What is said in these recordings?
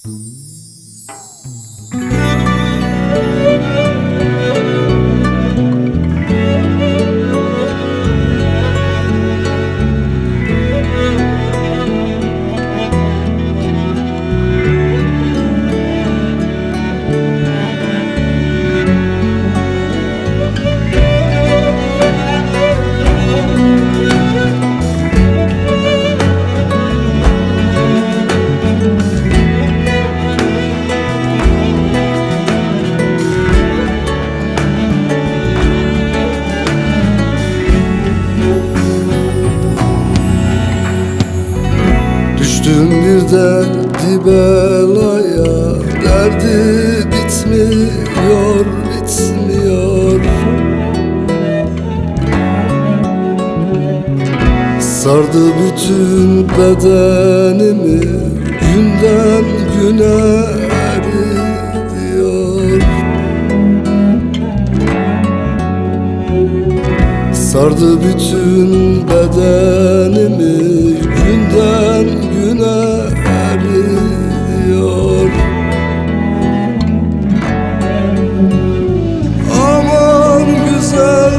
Düştüm bir derdi belaya, derdi bitmiyor, bitmiyor. Sardı bütün bedenimi, günden güne eriyor. Sardı bütün bedenimi, günden güne eriyor. Aman güzel,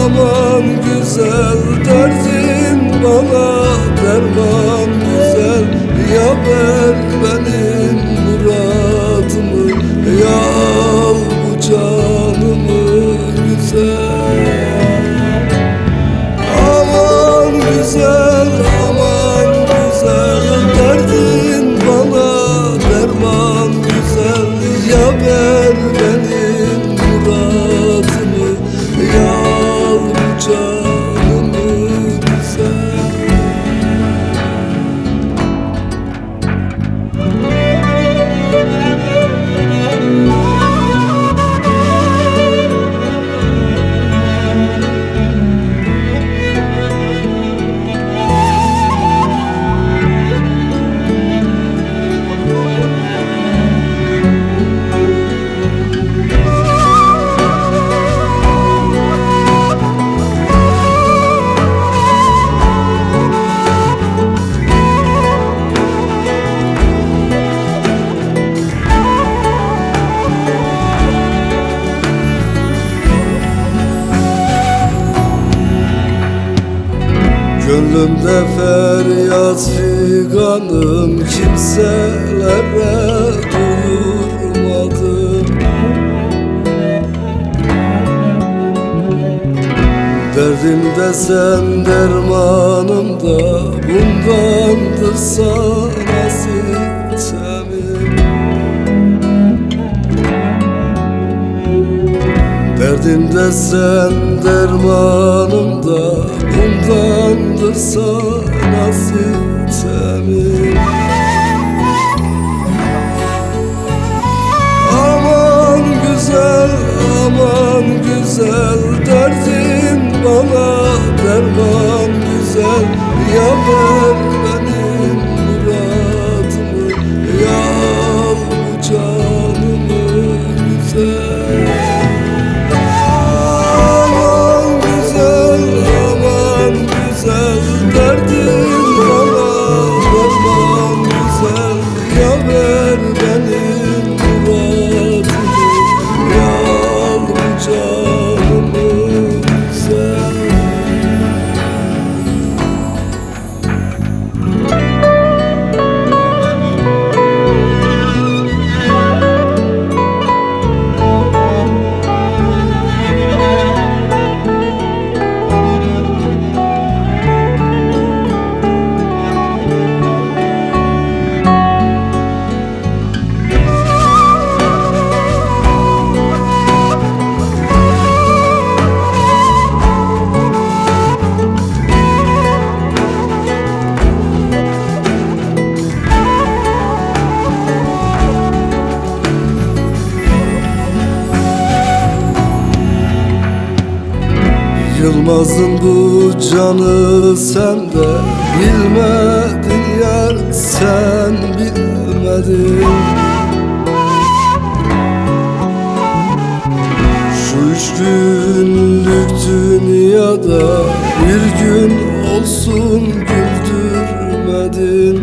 aman güzel, derdin bana derman güzel. Ya ver benim muradımı, ya al bu canımı güzel. Aman güzel, aman güzel, derdin bana derman güzel. Ya ver benim muradımı, ya al bu canımı güzel. Gönlümde feryat figanım, kimselere duyurmadım. Derdimde sen, dermanım da bundandır sana sitemim. Derdimde sen, dermanım da bundandır sana sitemim. Aman güzel, aman güzel, derdin bana derman güzel. Ya ver benim muradımı, ya al bu canımı güzel. Derdin bana derman güzel. Ya ver benim muradımı, ya al bu canımı güzel. Yılmaz'ın bu canı sende, bilmedin yar sen bilmedin. Şu 3 günlük dünyada bir gün olsun güldürmedin.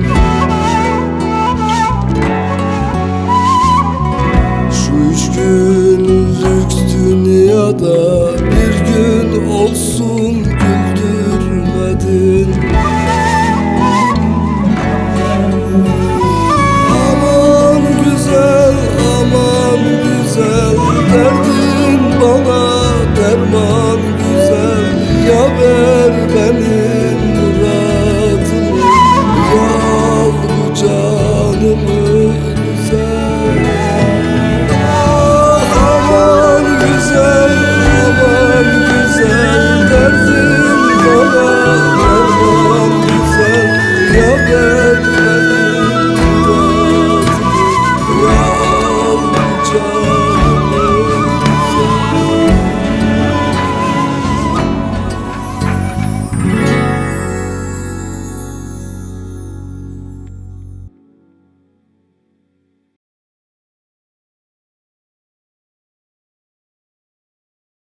Aşkımı